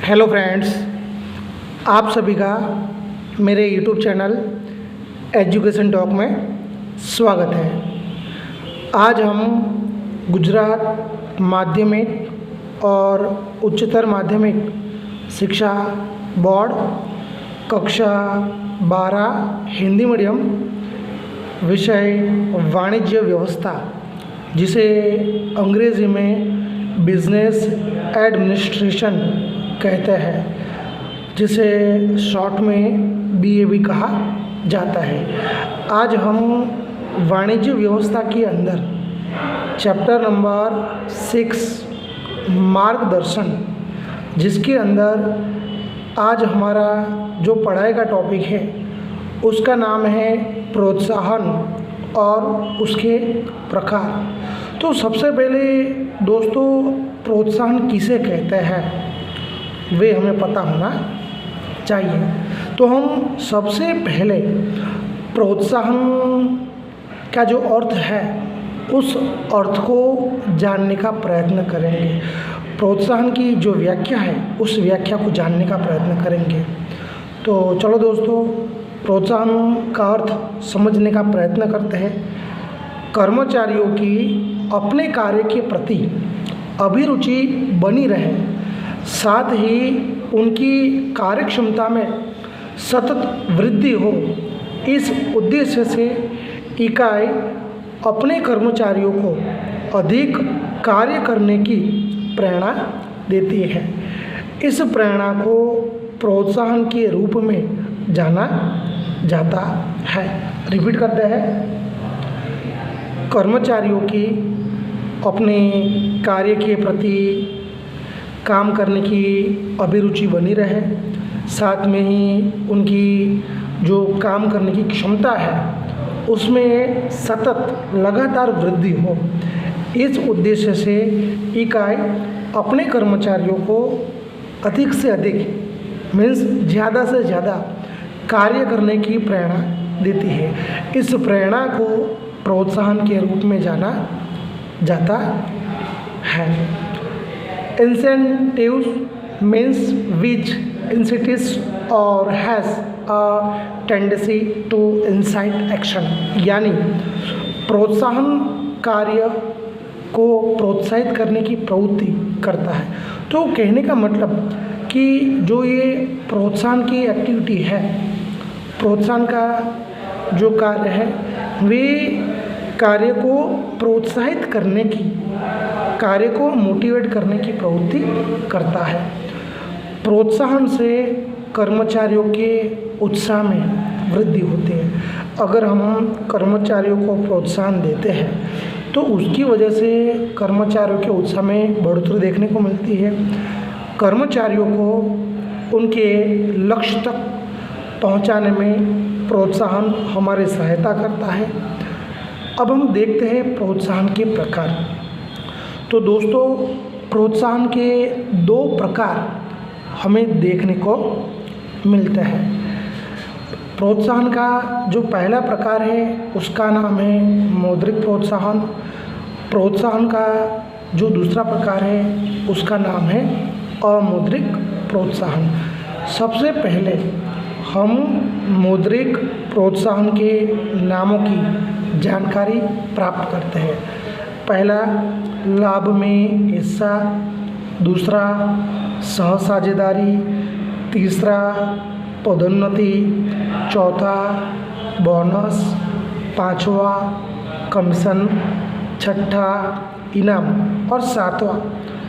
Hello friends, आप सभी का मेरे यूट्यूब चैनल एजुकेशन टॉक में स्वागत है। आज हम गुजरात माध्यमिक और उच्चतर माध्यमिक शिक्षा बोर्ड कक्षा 12 हिंदी मीडियम विषय वाणिज्य व्यवस्था, जिसे अंग्रेज़ी में बिजनेस एडमिनिस्ट्रेशन कहते हैं, जिसे शॉर्ट में बीए भी कहा जाता है। आज हम वाणिज्य व्यवस्था के अंदर चैप्टर नंबर 6 मार्गदर्शन, जिसके अंदर आज हमारा जो पढ़ाई का टॉपिक है उसका नाम है प्रोत्साहन और उसके प्रकार। तो सबसे पहले दोस्तों, प्रोत्साहन किसे कहते हैं वे हमें पता होना चाहिए। तो हम सबसे पहले प्रोत्साहन का जो अर्थ है उस अर्थ को जानने का प्रयत्न करेंगे। प्रोत्साहन की जो व्याख्या है उस व्याख्या को जानने का प्रयत्न करेंगे। तो चलो दोस्तों, प्रोत्साहन का अर्थ समझने का प्रयत्न करते हैं। कर्मचारियों की अपने कार्य के प्रति अभिरुचि बनी रहे, साथ ही उनकी कार्यक्षमता में सतत वृद्धि हो, इस उद्देश्य से इकाई अपने कर्मचारियों को अधिक कार्य करने की प्रेरणा देती है। इस प्रेरणा को प्रोत्साहन के रूप में जाना जाता है। रिपीट करते हैं। कर्मचारियों की अपने कार्य के प्रति काम करने की अभिरुचि बनी रहे, साथ में ही उनकी जो काम करने की क्षमता है उसमें सतत लगातार वृद्धि हो, इस उद्देश्य से इकाई अपने कर्मचारियों को अधिक से अधिक मीन्स ज़्यादा से ज़्यादा कार्य करने की प्रेरणा देती है। इस प्रेरणा को प्रोत्साहन के रूप में जाना जाता है। Incentives means which incentives or has a tendency to incite action, यानी प्रोत्साहन कार्य को प्रोत्साहित करने की प्रवृत्ति करता है। तो कहने का मतलब कि जो ये प्रोत्साहन की एक्टिविटी है, प्रोत्साहन का जो कार्य है, वे कार्य को प्रोत्साहित करने की, कार्य को मोटिवेट करने की प्रवृत्ति करता है। प्रोत्साहन से कर्मचारियों के उत्साह में वृद्धि होती है। अगर हम कर्मचारियों को प्रोत्साहन देते हैं तो उसकी वजह से कर्मचारियों के उत्साह में बढ़ोतरी देखने को मिलती है। कर्मचारियों को उनके लक्ष्य तक पहुंचाने में प्रोत्साहन हमारी सहायता करता है। अब हम देखते हैं प्रोत्साहन के प्रकार। तो दोस्तों, प्रोत्साहन के 2 प्रकार हमें देखने को मिलते हैं। प्रोत्साहन का जो पहला प्रकार है उसका नाम है मौद्रिक प्रोत्साहन। प्रोत्साहन का जो दूसरा प्रकार है उसका नाम है अमौद्रिक प्रोत्साहन। सबसे पहले हम मौद्रिक प्रोत्साहन के नामों की जानकारी प्राप्त करते हैं। पहला, लाभ में हिस्सा। दूसरा, सहसाझेदारी। तीसरा, पदोन्नति। चौथा, बोनस। पांचवा, कमीशन। छठा, इनाम। और सातवां,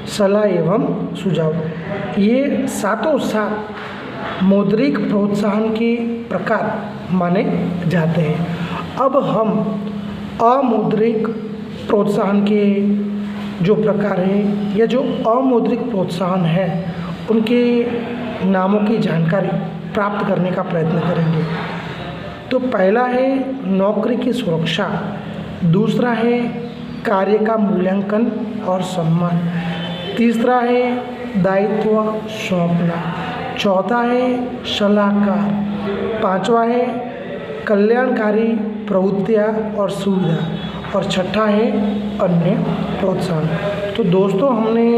सलाह एवं सुझाव। ये सातों 7 मौद्रिक प्रोत्साहन के प्रकार माने जाते हैं। अब हम अमौद्रिक प्रोत्साहन के जो प्रकार हैं या जो अमौद्रिक प्रोत्साहन है उनके नामों की जानकारी प्राप्त करने का प्रयत्न करेंगे। तो पहला है नौकरी की सुरक्षा। दूसरा है कार्य का मूल्यांकन और सम्मान। तीसरा है दायित्व सौंपना। चौथा है सलाहकार। पांचवा है कल्याणकारी प्रवृत्तियाँ और सुविधा। और छठा है अन्य प्रोत्साहन। तो दोस्तों, हमने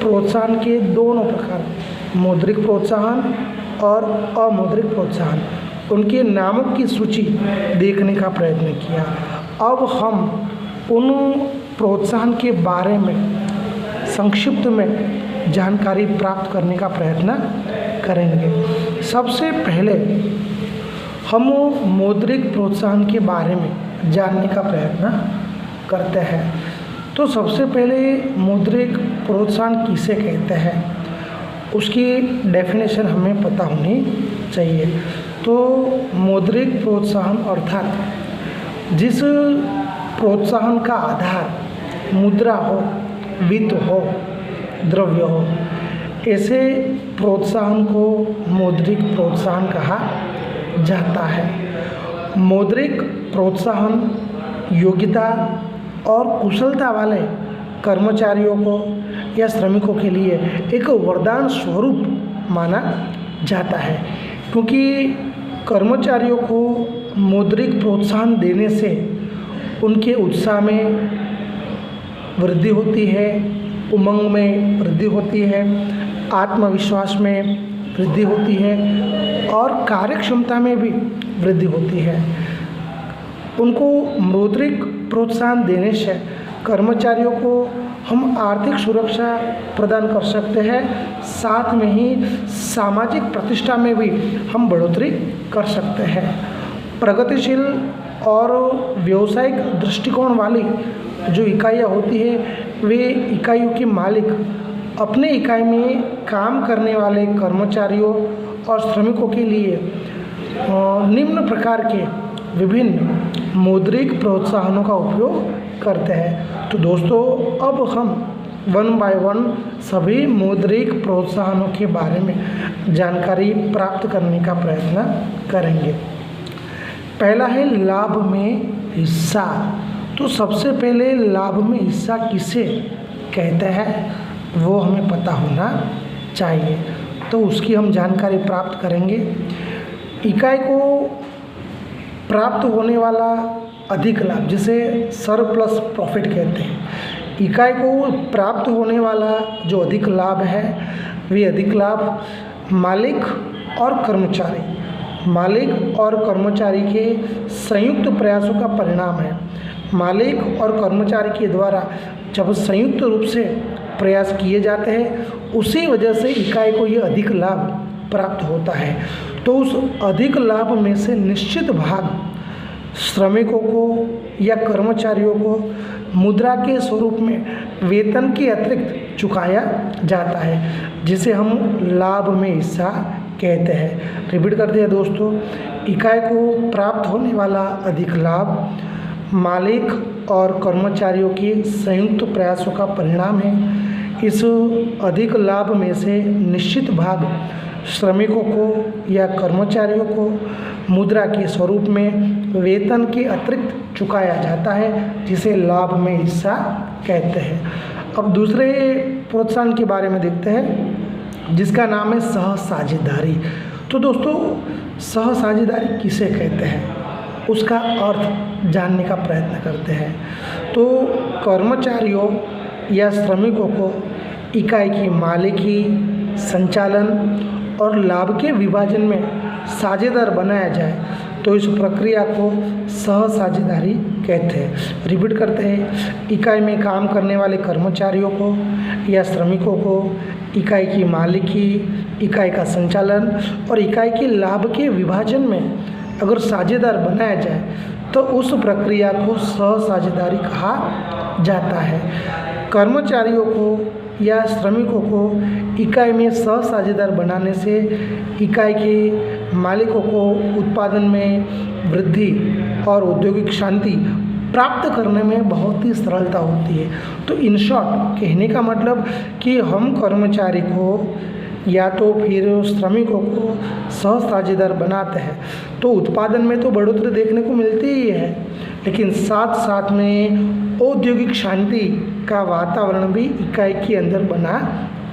प्रोत्साहन के दोनों प्रकार मौद्रिक प्रोत्साहन और अमौद्रिक प्रोत्साहन, उनके नामों की सूची देखने का प्रयत्न किया। अब हम उन प्रोत्साहन के बारे में संक्षिप्त में जानकारी प्राप्त करने का प्रयत्न करेंगे। सबसे पहले हम मौद्रिक प्रोत्साहन के बारे में जानने का प्रयत्न करते हैं। तो सबसे पहले मौद्रिक प्रोत्साहन किसे कहते हैं, उसकी डेफिनेशन हमें पता होनी चाहिए। तो मौद्रिक प्रोत्साहन अर्थात जिस प्रोत्साहन का आधार मुद्रा हो, वित्त हो, द्रव्य हो, ऐसे प्रोत्साहन को मौद्रिक प्रोत्साहन कहा जाता है। मौद्रिक प्रोत्साहन योग्यता और कुशलता वाले कर्मचारियों को या श्रमिकों के लिए एक वरदान स्वरूप माना जाता है, क्योंकि कर्मचारियों को मौद्रिक प्रोत्साहन देने से उनके उत्साह में वृद्धि होती है, उमंग में वृद्धि होती है, आत्मविश्वास में वृद्धि होती है और कार्यक्षमता में भी वृद्धि होती है। उनको मौद्रिक प्रोत्साहन देने से कर्मचारियों को हम आर्थिक सुरक्षा प्रदान कर सकते हैं, साथ में ही सामाजिक प्रतिष्ठा में भी हम बढ़ोतरी कर सकते हैं। प्रगतिशील और व्यावसायिक दृष्टिकोण वाली जो इकाइयाँ होती है, वे इकाइयों के मालिक अपने इकाई में काम करने वाले कर्मचारियों और श्रमिकों के लिए निम्न प्रकार के विभिन्न मौद्रिक प्रोत्साहनों का उपयोग करते हैं। तो दोस्तों, अब हम वन बाय वन सभी मौद्रिक प्रोत्साहनों के बारे में जानकारी प्राप्त करने का प्रयत्न करेंगे। पहला है लाभ में हिस्सा। तो सबसे पहले लाभ में हिस्सा किसे कहते हैं वो हमें पता होना चाहिए, तो उसकी हम जानकारी प्राप्त करेंगे। इकाई को प्राप्त होने वाला अधिक लाभ, जिसे सरप्लस प्रॉफिट कहते हैं। इकाई को प्राप्त होने वाला जो अधिक लाभ है, वे अधिक लाभ मालिक और कर्मचारी के संयुक्त प्रयासों का परिणाम है। मालिक और कर्मचारी के द्वारा जब संयुक्त रूप से प्रयास किए जाते हैं, उसी वजह से इकाई को ये अधिक लाभ प्राप्त होता है। तो उस अधिक लाभ में से निश्चित भाग श्रमिकों को या कर्मचारियों को मुद्रा के स्वरूप में वेतन के अतिरिक्त चुकाया जाता है, जिसे हम लाभ में हिस्सा कहते हैं। रिपीट करते हैं दोस्तों, इकाई को प्राप्त होने वाला अधिक लाभ मालिक और कर्मचारियों के संयुक्त प्रयासों का परिणाम है। इस अधिक लाभ में से निश्चित भाग श्रमिकों को या कर्मचारियों को मुद्रा के स्वरूप में वेतन के अतिरिक्त चुकाया जाता है, जिसे लाभ में हिस्सा कहते हैं। अब दूसरे प्रोत्साहन के बारे में देखते हैं, जिसका नाम है सहसाझेदारी। तो दोस्तों, सहसाझेदारी किसे कहते हैं, उसका अर्थ जानने का प्रयत्न करते हैं। तो कर्मचारियों या श्रमिकों को इकाई की मालिकी, संचालन और लाभ के विभाजन में साझेदार बनाया जाए, तो इस प्रक्रिया को सहसाझेदारी कहते हैं। रिपीट करते हैं, इकाई में काम करने वाले कर्मचारियों को या श्रमिकों को इकाई की मालिकी, इकाई का संचालन और इकाई के लाभ के विभाजन में अगर साझेदार बनाया जाए, तो उस प्रक्रिया को सहसाझेदारी कहा जाता है। कर्मचारियों को या श्रमिकों को इकाई में सहसाझेदार बनाने से इकाई के मालिकों को उत्पादन में वृद्धि और औद्योगिक शांति प्राप्त करने में बहुत ही सरलता होती है। तो इन शॉर्ट कहने का मतलब कि हम कर्मचारी को या तो फिर श्रमिकों को सहसाझेदार बनाते हैं, तो उत्पादन में तो बढ़ोतरी देखने को मिलती ही है, लेकिन साथ साथ में औद्योगिक शांति का वातावरण भी इकाई के अंदर बना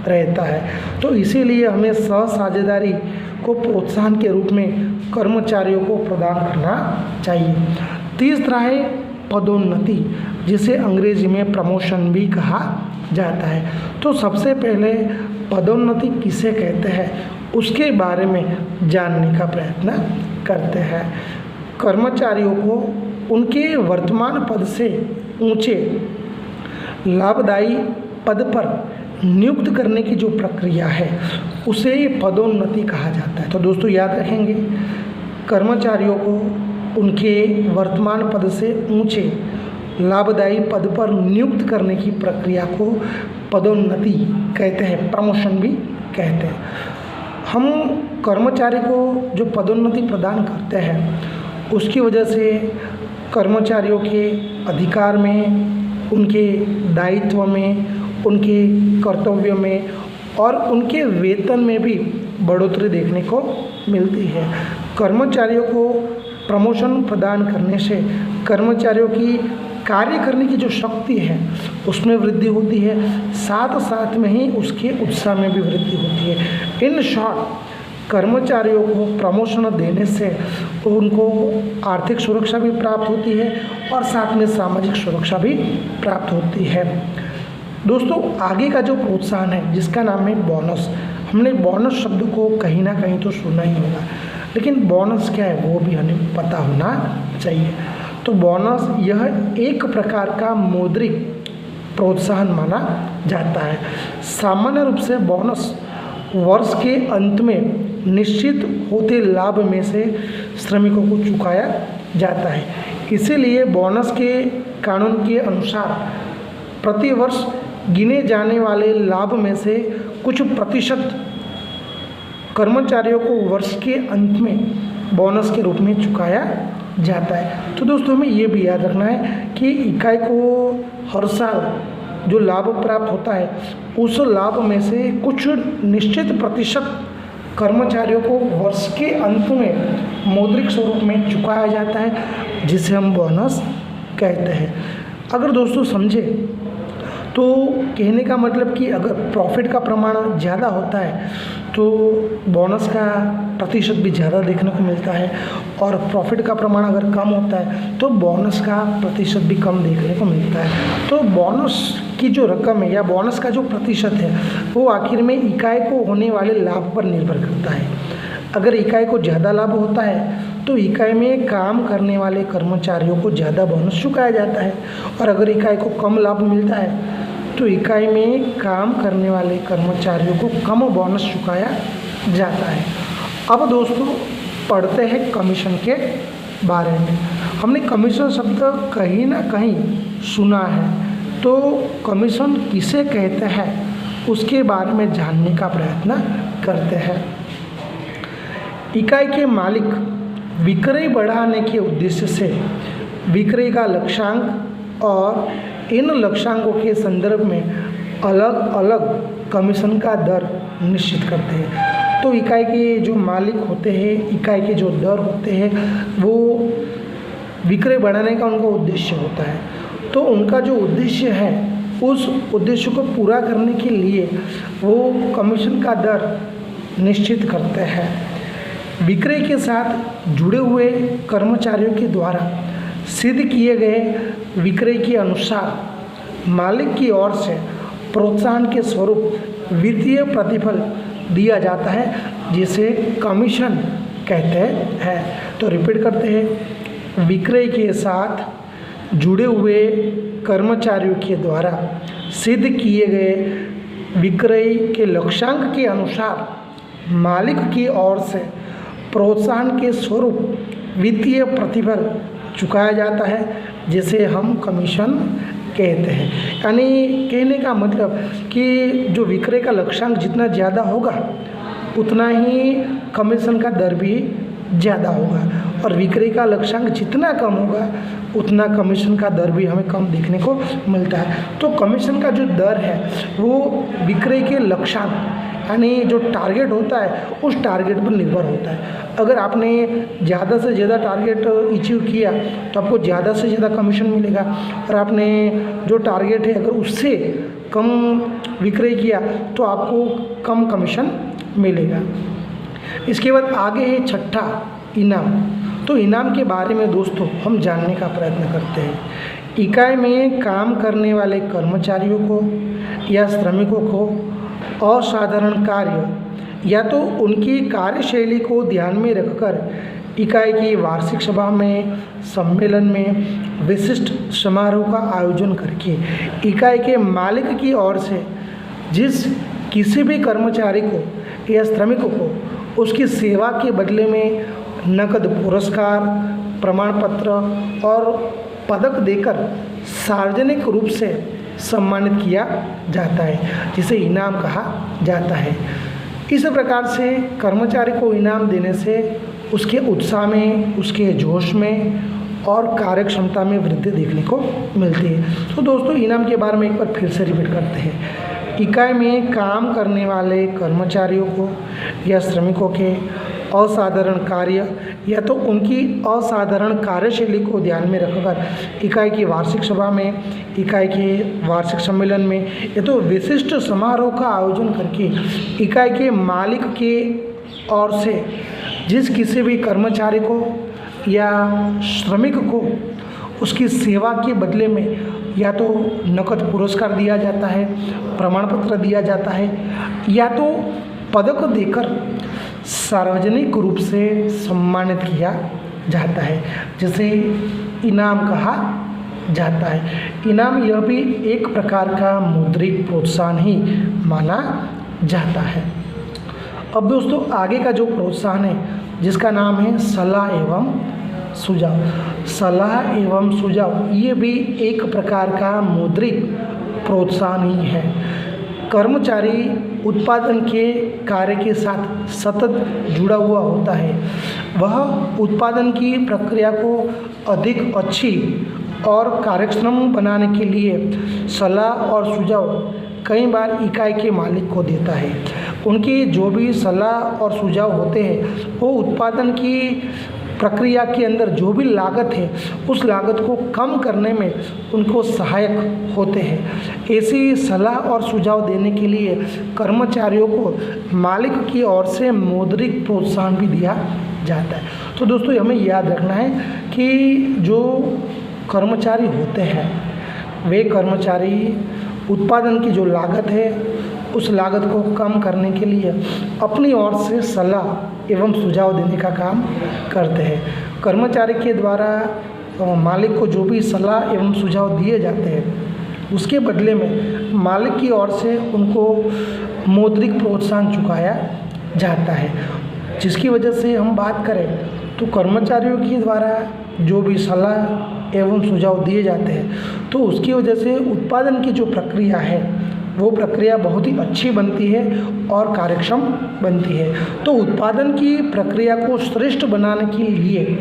रहता है। तो इसीलिए हमें सहसाझेदारी को प्रोत्साहन के रूप में कर्मचारियों को प्रदान करना चाहिए। तीसरा है पदोन्नति, जिसे अंग्रेजी में प्रमोशन भी कहा जाता है। तो सबसे पहले पदोन्नति किसे कहते हैं उसके बारे में जानने का प्रयत्न करते हैं। कर्मचारियों को उनके वर्तमान पद से ऊंचे लाभदायी पद पर नियुक्त करने की जो प्रक्रिया है उसे पदोन्नति कहा जाता है। तो दोस्तों याद रखेंगे, कर्मचारियों को उनके वर्तमान पद से ऊंचे लाभदायी पद पर नियुक्त करने की प्रक्रिया को पदोन्नति कहते हैं, प्रमोशन भी कहते हैं। हम कर्मचारी को जो पदोन्नति प्रदान करते हैं उसकी वजह से कर्मचारियों के अधिकार में, उनके दायित्व में, उनके कर्तव्य में और उनके वेतन में भी बढ़ोतरी देखने को मिलती है। कर्मचारियों को प्रमोशन प्रदान करने से कर्मचारियों की कार्य करने की जो शक्ति है उसमें वृद्धि होती है, साथ साथ में ही उसके उत्साह में भी वृद्धि होती है। इन शॉर्ट, कर्मचारियों को प्रमोशन देने से उनको आर्थिक सुरक्षा भी प्राप्त होती है और साथ में सामाजिक सुरक्षा भी प्राप्त होती है। दोस्तों आगे का जो प्रोत्साहन है जिसका नाम है बोनस, हमने बोनस शब्द को कहीं ना कहीं तो सुना ही होगा, लेकिन बोनस क्या है वो भी हमें पता होना चाहिए। तो बोनस यह एक प्रकार का मौद्रिक प्रोत्साहन माना जाता है। सामान्य रूप से बोनस वर्ष के अंत में निश्चित होते लाभ में से श्रमिकों को चुकाया जाता है। इसीलिए बोनस के कानून के अनुसार प्रतिवर्ष गिने जाने वाले लाभ में से कुछ प्रतिशत कर्मचारियों को वर्ष के अंत में बोनस के रूप में चुकाया जाता है। तो दोस्तों हमें ये भी याद रखना है कि इकाई को हर साल जो लाभ प्राप्त होता है उस लाभ में से कुछ निश्चित प्रतिशत कर्मचारियों को वर्ष के अंत में मौद्रिक स्वरूप में चुकाया जाता है, जिसे हम बोनस कहते हैं। अगर दोस्तों समझे तो कहने का मतलब कि अगर प्रॉफिट का प्रमाण ज़्यादा होता है तो बोनस का प्रतिशत भी ज़्यादा देखने को मिलता है, और प्रॉफिट का प्रमाण अगर कम होता है तो बोनस का प्रतिशत भी कम देखने को मिलता है। तो बोनस की जो रकम है या बोनस का जो प्रतिशत है वो आखिर में इकाई को होने वाले लाभ पर निर्भर करता है। अगर इकाई को ज़्यादा लाभ होता है तो इकाई में काम करने वाले कर्मचारियों को ज़्यादा बोनस चुकाया जाता है, और अगर इकाई को कम लाभ मिलता है तो इकाई में काम करने वाले कर्मचारियों को कम बोनस चुकाया जाता है। अब दोस्तों पढ़ते हैं कमीशन के बारे में। हमने कमीशन शब्द कहीं ना कहीं सुना है, तो कमीशन किसे कहते हैं उसके बारे में जानने का प्रयत्न करते हैं। इकाई के मालिक विक्रय बढ़ाने के उद्देश्य से विक्रय का लक्ष्यांक और इन लक्ष्यांकों के संदर्भ में अलग अलग कमीशन का दर निश्चित करते हैं। तो इकाई के जो मालिक होते हैं, इकाई के जो दर होते हैं, वो विक्रय बढ़ाने का उनका उद्देश्य होता है। तो उनका जो उद्देश्य है उस उद्देश्य को पूरा करने के लिए वो कमीशन का दर निश्चित करते हैं। विक्रय के साथ जुड़े हुए कर्मचारियों के द्वारा सिद्ध किए गए विक्रय के अनुसार मालिक की ओर से प्रोत्साहन के स्वरूप वित्तीय प्रतिफल दिया जाता है, जिसे कमीशन कहते हैं। तो रिपीट करते हैं, विक्रय के साथ जुड़े हुए कर्मचारियों के द्वारा सिद्ध किए गए विक्रय के लक्ष्यांक के अनुसार मालिक की ओर से प्रोत्साहन के स्वरूप वित्तीय प्रतिफल चुकाया जाता है, जिसे हम कमीशन कहते हैं। यानी कहने का मतलब कि जो विक्रय का लक्ष्यांक जितना ज़्यादा होगा उतना ही कमीशन का दर भी ज़्यादा होगा, और विक्रय का लक्ष्यांक जितना कम होगा उतना कमीशन का दर भी हमें कम देखने को मिलता है। तो कमीशन का जो दर है वो विक्रय के लक्ष्यांक यानी जो टारगेट होता है उस टारगेट पर निर्भर होता है। अगर आपने ज़्यादा से ज़्यादा टारगेट अचीव किया तो आपको ज़्यादा से ज़्यादा कमीशन मिलेगा, और आपने जो टारगेट है अगर उससे कम विक्रय किया तो आपको कम कमीशन मिलेगा। इसके बाद आगे है छठा, इनाम। तो इनाम के बारे में दोस्तों हम जानने का प्रयत्न करते हैं। इकाई में काम करने वाले कर्मचारियों को या श्रमिकों को असाधारण कार्य या तो उनकी कार्यशैली को ध्यान में रखकर इकाई की वार्षिक सभा में, सम्मेलन में विशिष्ट समारोह का आयोजन करके इकाई के मालिक की ओर से जिस किसी भी कर्मचारी को या श्रमिक को उसकी सेवा के बदले में नकद पुरस्कार, प्रमाण पत्र और पदक देकर सार्वजनिक रूप से सम्मानित किया जाता है, जिसे इनाम कहा जाता है। इस प्रकार से कर्मचारी को इनाम देने से उसके उत्साह में, उसके जोश में और कार्यक्षमता में वृद्धि देखने को मिलती है। तो दोस्तों, इनाम के बारे में एक बार फिर से रिपीट करते हैं। इकाई में काम करने वाले कर्मचारियों को या श्रमिकों के असाधारण कार्य या तो उनकी असाधारण कार्यशैली को ध्यान में रखकर इकाई की वार्षिक सभा में, इकाई के वार्षिक सम्मेलन में या तो विशिष्ट समारोह का आयोजन करके इकाई के मालिक के ओर से जिस किसी भी कर्मचारी को या श्रमिक को उसकी सेवा के बदले में या तो नकद पुरस्कार दिया जाता है, प्रमाण पत्र दिया जाता है या तो पदक देकर सार्वजनिक रूप से सम्मानित किया जाता है, जिसे इनाम कहा जाता है। इनाम यह भी एक प्रकार का मौद्रिक प्रोत्साहन ही माना जाता है। अब दोस्तों, आगे का जो प्रोत्साहन है जिसका नाम है सलाह एवं सुझाव। सलाह एवं सुझाव ये भी एक प्रकार का मौद्रिक प्रोत्साहन ही है। कर्मचारी उत्पादन के कार्य के साथ सतत जुड़ा हुआ होता है। वह उत्पादन की प्रक्रिया को अधिक अच्छी और कार्यक्षम बनाने के लिए सलाह और सुझाव कई बार इकाई के मालिक को देता है। उनकी जो भी सलाह और सुझाव होते हैं वो उत्पादन की प्रक्रिया के अंदर जो भी लागत है उस लागत को कम करने में उनको सहायक होते हैं। ऐसी सलाह और सुझाव देने के लिए कर्मचारियों को मालिक की ओर से मौद्रिक प्रोत्साहन भी दिया जाता है। तो दोस्तों, हमें याद रखना है कि जो कर्मचारी होते हैं वे कर्मचारी उत्पादन की जो लागत है उस लागत को कम करने के लिए अपनी ओर से सलाह एवं सुझाव देने का काम करते हैं। कर्मचारी के द्वारा मालिक को जो भी सलाह एवं सुझाव दिए जाते हैं उसके बदले में मालिक की ओर से उनको मौद्रिक प्रोत्साहन चुकाया जाता है, जिसकी वजह से हम बात करें तो कर्मचारियों के द्वारा जो भी सलाह एवं सुझाव दिए जाते हैं तो उसकी वजह से उत्पादन की जो प्रक्रिया है वो प्रक्रिया बहुत ही अच्छी बनती है और कार्यक्षम बनती है। तो उत्पादन की प्रक्रिया को श्रेष्ठ बनाने के लिए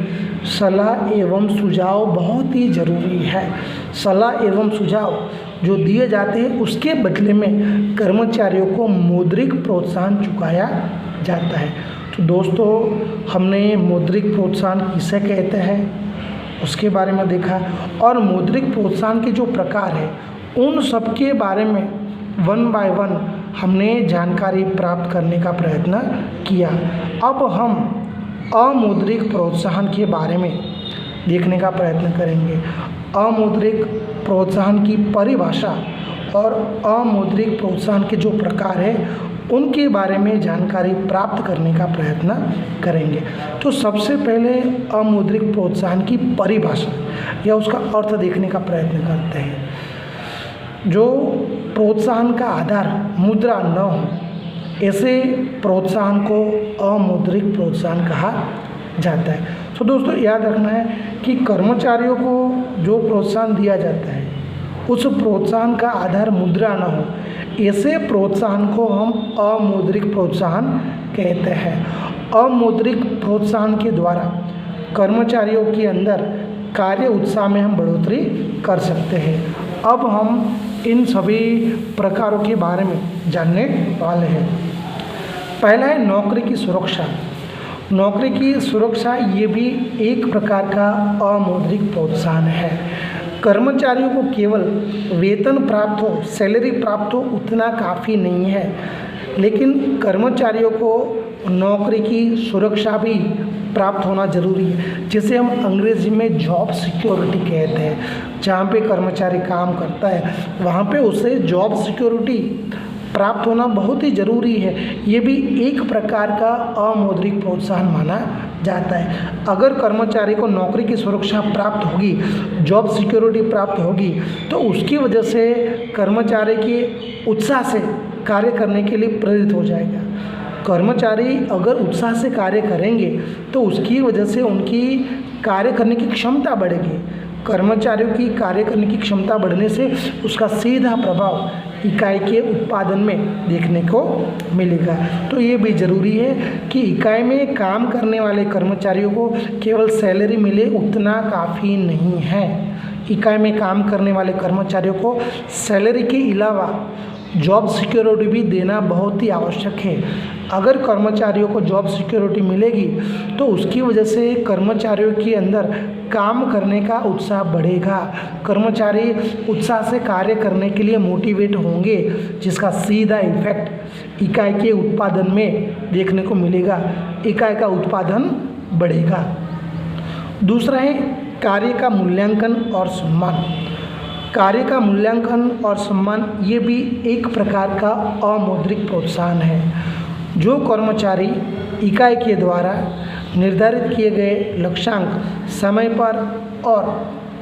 सलाह एवं सुझाव बहुत ही ज़रूरी है। सलाह एवं सुझाव जो दिए जाते हैं उसके बदले में कर्मचारियों को मौद्रिक प्रोत्साहन चुकाया जाता है। तो दोस्तों, हमने मौद्रिक प्रोत्साहन किसे कहते हैं उसके बारे में देखा और मौद्रिक प्रोत्साहन के जो प्रकार है उन सब के बारे में वन बाय वन हमने जानकारी प्राप्त करने का प्रयत्न किया। अब हम अमौद्रिक प्रोत्साहन के बारे में देखने का प्रयत्न करेंगे। अमौद्रिक प्रोत्साहन की परिभाषा और अमौद्रिक प्रोत्साहन के जो प्रकार है उनके बारे में जानकारी प्राप्त करने का प्रयत्न करेंगे। तो सबसे पहले अमौद्रिक प्रोत्साहन की परिभाषा या उसका अर्थ देखने का प्रयत्न करते हैं। जो प्रोत्साहन का आधार मुद्रा न हो ऐसे प्रोत्साहन को अमौद्रिक प्रोत्साहन कहा जाता है। तो दोस्तों, याद रखना है कि कर्मचारियों को जो प्रोत्साहन दिया जाता है उस प्रोत्साहन का आधार मुद्रा न हो ऐसे प्रोत्साहन को हम अमौद्रिक प्रोत्साहन कहते हैं। अमौद्रिक प्रोत्साहन के द्वारा कर्मचारियों के अंदर कार्य उत्साह में हम बढ़ोतरी कर सकते हैं। अब हम इन सभी प्रकारों के बारे में जानने वाले हैं। पहला है नौकरी की सुरक्षा। नौकरी की सुरक्षा ये भी एक प्रकार का अमौद्रिक प्रोत्साहन है। कर्मचारियों को केवल वेतन प्राप्त हो, सैलरी प्राप्त हो उतना काफ़ी नहीं है, लेकिन कर्मचारियों को नौकरी की सुरक्षा भी प्राप्त होना जरूरी है, जिसे हम अंग्रेजी में जॉब सिक्योरिटी कहते हैं। जहाँ पे कर्मचारी काम करता है वहाँ पे उसे जॉब सिक्योरिटी प्राप्त होना बहुत ही ज़रूरी है। ये भी एक प्रकार का अमौद्रिक प्रोत्साहन माना जाता है। अगर कर्मचारी को नौकरी की सुरक्षा प्राप्त होगी, जॉब सिक्योरिटी प्राप्त होगी, तो उसकी वजह से कर्मचारी के उत्साह से कार्य करने के लिए प्रेरित हो जाएगा। कर्मचारी अगर उत्साह से कार्य करेंगे तो उसकी वजह से उनकी कार्य करने की क्षमता बढ़ेगी। कर्मचारियों की कार्य करने की क्षमता बढ़ने से उसका सीधा प्रभाव इकाई के उत्पादन में देखने को मिलेगा। तो ये भी ज़रूरी है कि इकाई में काम करने वाले कर्मचारियों को केवल सैलरी मिले उतना काफ़ी नहीं है। इकाई में काम करने वाले कर्मचारियों को सैलरी के अलावा जॉब सिक्योरिटी भी देना बहुत ही आवश्यक है। अगर कर्मचारियों को जॉब सिक्योरिटी मिलेगी तो उसकी वजह से कर्मचारियों के अंदर काम करने का उत्साह बढ़ेगा। कर्मचारी उत्साह से कार्य करने के लिए मोटिवेट होंगे, जिसका सीधा इफेक्ट इकाई के उत्पादन में देखने को मिलेगा। इकाई का उत्पादन बढ़ेगा। दूसरा है कार्य का मूल्यांकन और सम्मान। कार्य का मूल्यांकन और सम्मान ये भी एक प्रकार का अमौद्रिक प्रोत्साहन है। जो कर्मचारी इकाई के द्वारा निर्धारित किए गए लक्ष्यांक समय पर और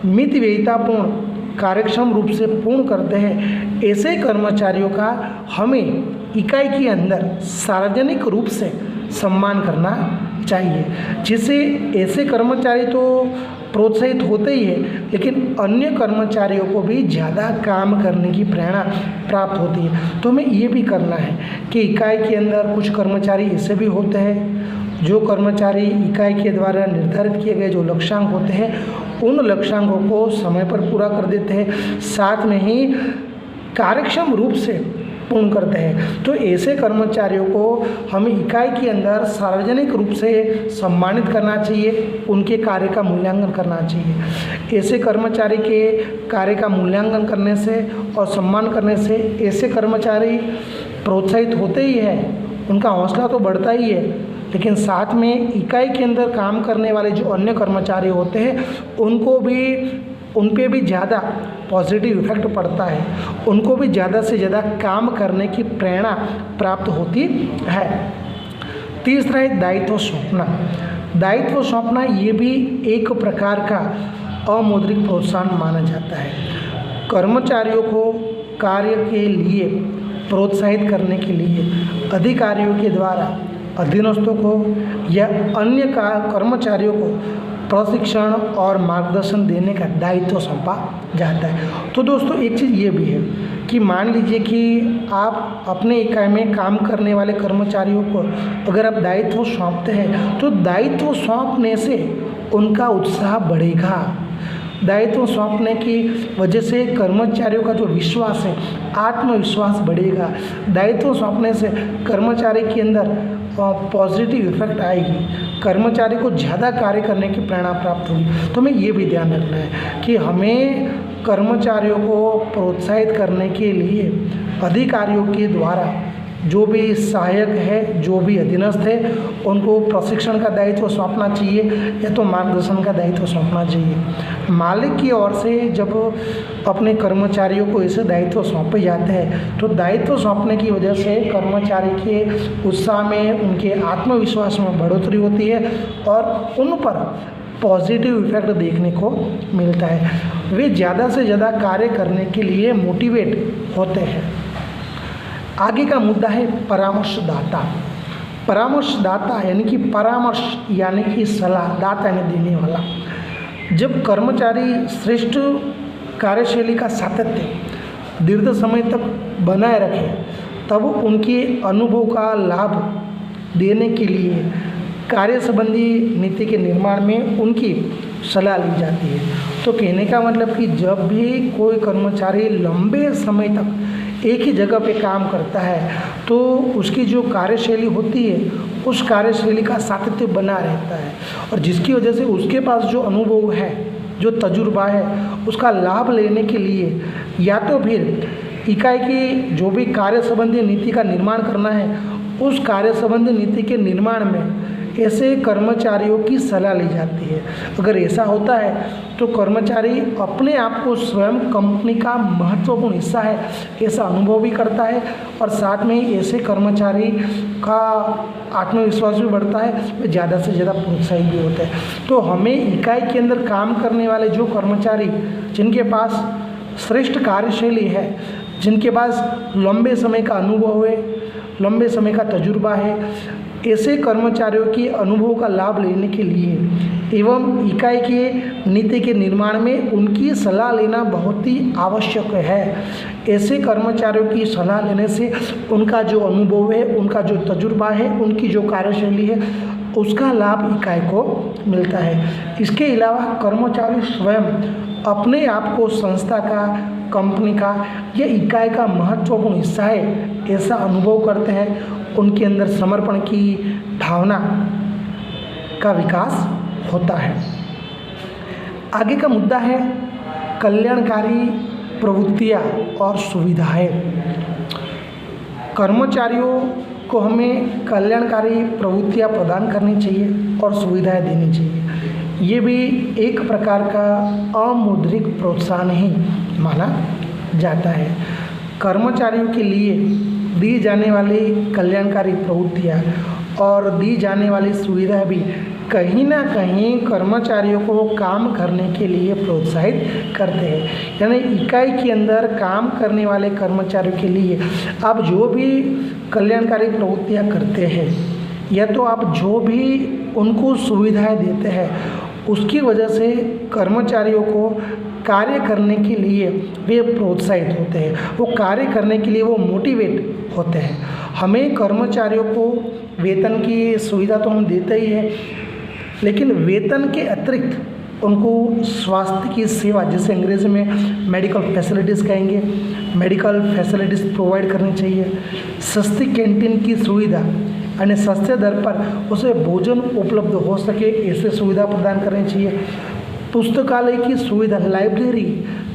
मितव्ययितापूर्ण कार्यक्षम रूप से पूर्ण करते हैं, ऐसे कर्मचारियों का हमें इकाई के अंदर सार्वजनिक रूप से सम्मान करना चाहिए। जिससे ऐसे कर्मचारी तो प्रोत्साहित होते ही है, लेकिन अन्य कर्मचारियों को भी ज़्यादा काम करने की प्रेरणा प्राप्त होती है। तो हमें ये भी करना है कि इकाई के अंदर कुछ कर्मचारी ऐसे भी होते हैं जो कर्मचारी इकाई के द्वारा निर्धारित किए गए जो लक्ष्यांक होते हैं उन लक्ष्यांकों को समय पर पूरा कर देते हैं, साथ में ही कार्यक्षम रूप से पूर्ण करते हैं। तो ऐसे कर्मचारियों को हमें इकाई के अंदर सार्वजनिक रूप से सम्मानित करना चाहिए, उनके कार्य का मूल्यांकन करना चाहिए। ऐसे कर्मचारी के कार्य का मूल्यांकन करने से और सम्मान करने से ऐसे कर्मचारी प्रोत्साहित होते ही हैं, उनका हौसला तो बढ़ता ही है, लेकिन साथ में इकाई के अंदर काम करने वाले जो अन्य कर्मचारी होते हैं उन पे भी ज़्यादा पॉजिटिव इफेक्ट पड़ता है, उनको भी ज़्यादा से ज़्यादा काम करने की प्रेरणा प्राप्त होती है। तीसरा है दायित्व सौंपना। दायित्व सौंपना ये भी एक प्रकार का अमौद्रिक प्रोत्साहन माना जाता है। कर्मचारियों को कार्य के लिए प्रोत्साहित करने के लिए अधिकारियों के द्वारा अधीनस्थों को या अन्य कर्मचारियों को प्रशिक्षण और मार्गदर्शन देने का दायित्व सौंपा जाता है। तो दोस्तों एक चीज़ ये भी है कि मान लीजिए कि आप अपने इकाई में काम करने वाले कर्मचारियों को अगर आप दायित्व सौंपते हैं तो दायित्व सौंपने से उनका उत्साह बढ़ेगा। दायित्व सौंपने की वजह से कर्मचारियों का जो विश्वास है, आत्मविश्वास बढ़ेगा। दायित्व सौंपने से कर्मचारी के अंदर पॉजिटिव इफेक्ट आएगी, कर्मचारी को ज़्यादा कार्य करने की प्रेरणा प्राप्त होगी। तो हमें ये भी ध्यान रखना है कि हमें कर्मचारियों को प्रोत्साहित करने के लिए अधिकारियों के द्वारा जो भी सहायक है, जो भी अधीनस्थ है, उनको प्रशिक्षण का दायित्व सौंपना चाहिए या तो मार्गदर्शन का दायित्व सौंपना चाहिए। मालिक की ओर से जब अपने कर्मचारियों को ऐसे दायित्व सौंपे जाते हैं तो दायित्व सौंपने की वजह से कर्मचारी के उत्साह में, उनके आत्मविश्वास में बढ़ोतरी होती है और उन पर पॉजिटिव इफेक्ट देखने को मिलता है। वे ज़्यादा से ज़्यादा कार्य करने के लिए मोटिवेट होते हैं। आगे का मुद्दा है परामर्शदाता। परामर्शदाता यानी कि परामर्श यानी कि सलाह, दाता यानी देने वाला। जब कर्मचारी श्रेष्ठ कार्यशैली का सातत्य दीर्घ समय तक बनाए रखे तब उनके अनुभव का लाभ देने के लिए कार्य संबंधी नीति के निर्माण में उनकी सलाह ली जाती है। तो कहने का मतलब कि जब भी कोई कर्मचारी लंबे समय तक एक ही जगह पे काम करता है तो उसकी जो कार्यशैली होती है उस कार्यशैली का सातत्य बना रहता है और जिसकी वजह से उसके पास जो अनुभव है, जो तजुर्बा है, उसका लाभ लेने के लिए या तो फिर इकाई की जो भी कार्य संबंधी नीति का निर्माण करना है उस कार्य संबंधी नीति के निर्माण में ऐसे कर्मचारियों की सलाह ली जाती है। अगर ऐसा होता है तो कर्मचारी अपने आप को स्वयं कंपनी का महत्वपूर्ण हिस्सा है ऐसा अनुभव भी करता है, और साथ में ही ऐसे कर्मचारी का आत्मविश्वास भी बढ़ता है, वे ज़्यादा से ज़्यादा प्रोत्साहित भी होते हैं। तो हमें इकाई के अंदर काम करने वाले जो कर्मचारी जिनके पास श्रेष्ठ कार्यशैली है, जिनके पास लंबे समय का अनुभव है, लंबे समय का तजुर्बा है, ऐसे कर्मचारियों के अनुभव का लाभ लेने के लिए एवं इकाई के नीति के निर्माण में उनकी सलाह लेना बहुत ही आवश्यक है। ऐसे कर्मचारियों की सलाह लेने से उनका जो अनुभव है, उनका जो तजुर्बा है, उनकी जो कार्यशैली है, उसका लाभ इकाई को मिलता है। इसके अलावा कर्मचारी स्वयं अपने आप को संस्था का, कंपनी का या इकाई का महत्वपूर्ण हिस्सा है ऐसा अनुभव करते हैं। उनके अंदर समर्पण की भावना का विकास होता है। आगे का मुद्दा है कल्याणकारी प्रवृत्तियाँ और सुविधाएं। कर्मचारियों को हमें कल्याणकारी प्रवृत्तियाँ प्रदान करनी चाहिए और सुविधाएं देनी चाहिए। ये भी एक प्रकार का अमौद्रिक प्रोत्साहन ही माना जाता है। कर्मचारियों के लिए दी जाने वाली कल्याणकारी प्रवृत्तियाँ और दी जाने वाली सुविधाएं भी कहीं ना कहीं कर्मचारियों को काम करने के लिए प्रोत्साहित करते हैं। यानी इकाई के अंदर काम करने वाले कर्मचारियों के लिए आप जो भी कल्याणकारी प्रवृत्तियाँ करते हैं या तो आप जो भी उनको सुविधाएं देते हैं, उसकी वजह से कर्मचारियों को कार्य करने के लिए वे प्रोत्साहित होते हैं, वो कार्य करने के लिए वो मोटिवेट होते हैं। हमें कर्मचारियों को वेतन की सुविधा तो हम देते ही हैं, लेकिन वेतन के अतिरिक्त उनको स्वास्थ्य की सेवा, जिसे अंग्रेजी में मेडिकल फैसिलिटीज़ कहेंगे, मेडिकल फैसिलिटीज़ प्रोवाइड करनी चाहिए। सस्ती कैंटीन की सुविधा यानी सस्ते दर पर उसे भोजन उपलब्ध हो सके ऐसे सुविधा प्रदान करनी चाहिए। पुस्तकालय की सुविधा, लाइब्रेरी,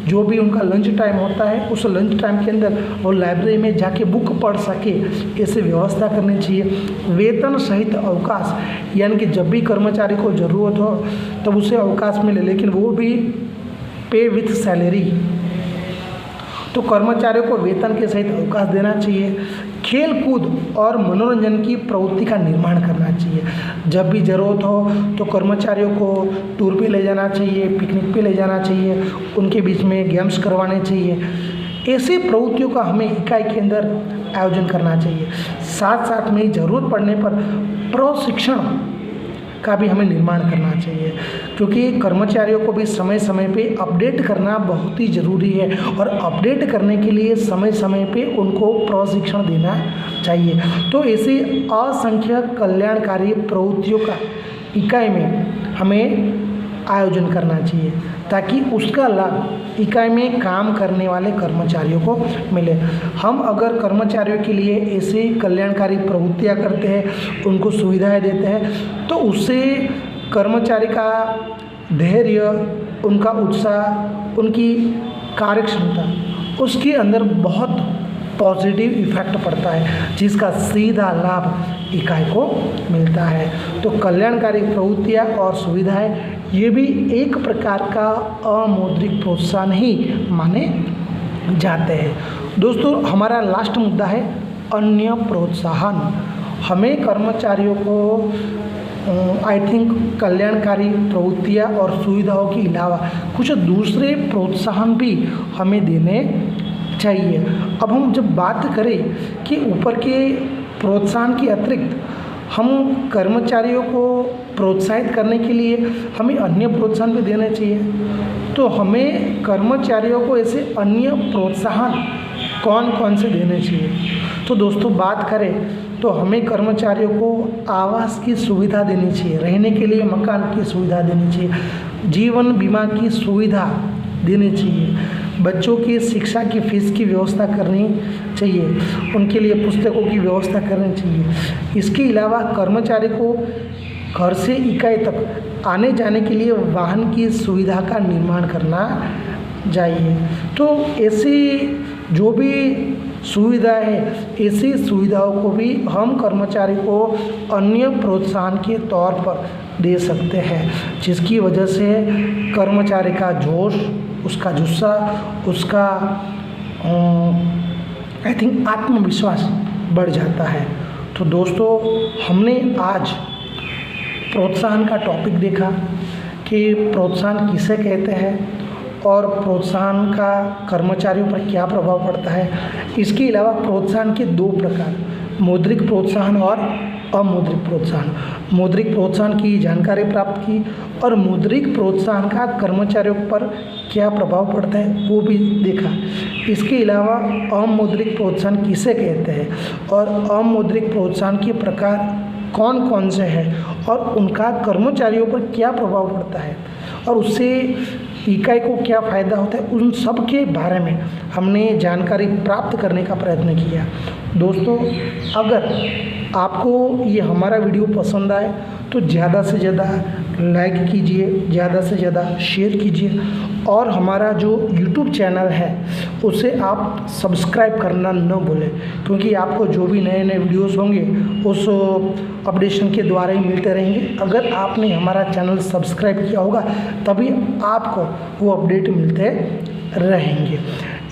जो भी उनका लंच टाइम होता है उस लंच टाइम के अंदर वो लाइब्रेरी में जाके बुक पढ़ सके ऐसे व्यवस्था करनी चाहिए। वेतन सहित अवकाश, यानी कि जब भी कर्मचारी को ज़रूरत हो तब उसे अवकाश मिले, लेकिन वो भी पे विथ सैलरी। तो कर्मचारियों को वेतन के सहित अवकाश देना चाहिए। खेल कूद और मनोरंजन की प्रवृत्ति का निर्माण करना चाहिए। जब भी ज़रूरत हो तो कर्मचारियों को टूर पे ले जाना चाहिए, पिकनिक पे ले जाना चाहिए, उनके बीच में गेम्स करवाने चाहिए। ऐसी प्रवृत्तियों का हमें इकाई के अंदर आयोजन करना चाहिए। साथ साथ में ज़रूरत पड़ने पर प्रशिक्षण का भी हमें निर्माण करना चाहिए, क्योंकि कर्मचारियों को भी समय समय पे अपडेट करना बहुत ही ज़रूरी है और अपडेट करने के लिए समय समय पे उनको प्रशिक्षण देना चाहिए। तो ऐसी असंख्य कल्याणकारी प्रवृत्तियों का इकाई में हमें आयोजन करना चाहिए ताकि उसका लाभ इकाई में काम करने वाले कर्मचारियों को मिले। हम अगर कर्मचारियों के लिए ऐसी कल्याणकारी प्रवृत्तियाँ करते हैं, उनको सुविधाएं देते हैं, तो उससे कर्मचारी का धैर्य, उनका उत्साह, उनकी कार्यक्षमता, उसके अंदर बहुत पॉजिटिव इफेक्ट पड़ता है, जिसका सीधा लाभ इकाई को मिलता है। तो कल्याणकारी प्रवृत्तियाँ और सुविधाएं ये भी एक प्रकार का अमौद्रिक प्रोत्साहन ही माने जाते हैं। दोस्तों, हमारा लास्ट मुद्दा है अन्य प्रोत्साहन। हमें कर्मचारियों को आई थिंक कल्याणकारी प्रवृत्तियाँ और सुविधाओं के अलावा कुछ दूसरे प्रोत्साहन भी हमें देने चाहिए। अब हम जब बात करें कि ऊपर के प्रोत्साहन के अतिरिक्त हम कर्मचारियों को प्रोत्साहित करने के लिए हमें अन्य प्रोत्साहन भी देने चाहिए, तो हमें कर्मचारियों को ऐसे अन्य प्रोत्साहन कौन कौन से देने चाहिए। तो दोस्तों, बात करें तो हमें कर्मचारियों को आवास की सुविधा देनी चाहिए, रहने के लिए मकान की सुविधा देनी चाहिए, जीवन बीमा की सुविधा देनी चाहिए, बच्चों की शिक्षा की फीस की व्यवस्था करनी चाहिए, उनके लिए पुस्तकों की व्यवस्था करनी चाहिए। इसके अलावा कर्मचारी को घर से इकाई तक आने जाने के लिए वाहन की सुविधा का निर्माण करना चाहिए। तो ऐसी जो भी सुविधा है, ऐसी सुविधाओं को भी हम कर्मचारी को अन्य प्रोत्साहन के तौर पर दे सकते हैं, जिसकी वजह से कर्मचारी का जोश, उसका जुस्सा, उसका आई थिंक आत्मविश्वास बढ़ जाता है। तो दोस्तों, हमने आज प्रोत्साहन का टॉपिक देखा कि प्रोत्साहन किसे कहते हैं और प्रोत्साहन का कर्मचारियों पर क्या प्रभाव पड़ता है। इसके अलावा प्रोत्साहन के दो प्रकार, मौद्रिक प्रोत्साहन और अमौद्रिक प्रोत्साहन। मौद्रिक प्रोत्साहन की जानकारी प्राप्त की और मौद्रिक प्रोत्साहन का कर्मचारियों पर क्या प्रभाव पड़ता है वो भी देखा। इसके अलावा अमौद्रिक प्रोत्साहन किसे कहते हैं और अमौद्रिक प्रोत्साहन के प्रकार कौन कौन से हैं और उनका कर्मचारियों पर क्या प्रभाव पड़ता है और उससे इकाई को क्या फ़ायदा होता है, उन सब के बारे में हमने जानकारी प्राप्त करने का प्रयत्न किया। दोस्तों, अगर आपको ये हमारा वीडियो पसंद आए तो ज़्यादा से ज़्यादा लाइक कीजिए, ज़्यादा से ज़्यादा शेयर कीजिए और हमारा जो YouTube चैनल है उसे आप सब्सक्राइब करना न भूलें, क्योंकि आपको जो भी नए नए वीडियोस होंगे उस अपडेशन के द्वारा ही मिलते रहेंगे। अगर आपने हमारा चैनल सब्सक्राइब किया होगा तभी आपको वो अपडेट मिलते रहेंगे।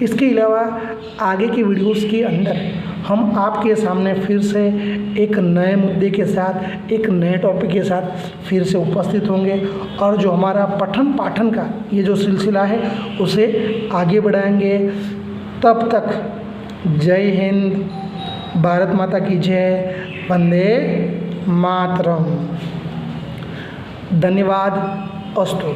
इसके अलावा आगे के वीडियोस के अंदर हम आपके सामने फिर से एक नए मुद्दे के साथ, एक नए टॉपिक के साथ फिर से उपस्थित होंगे और जो हमारा पठन पाठन का ये जो सिलसिला है उसे आगे बढ़ाएंगे। तब तक जय हिंद, भारत माता की जय, वंदे मातरम। धन्यवाद, अस्तु।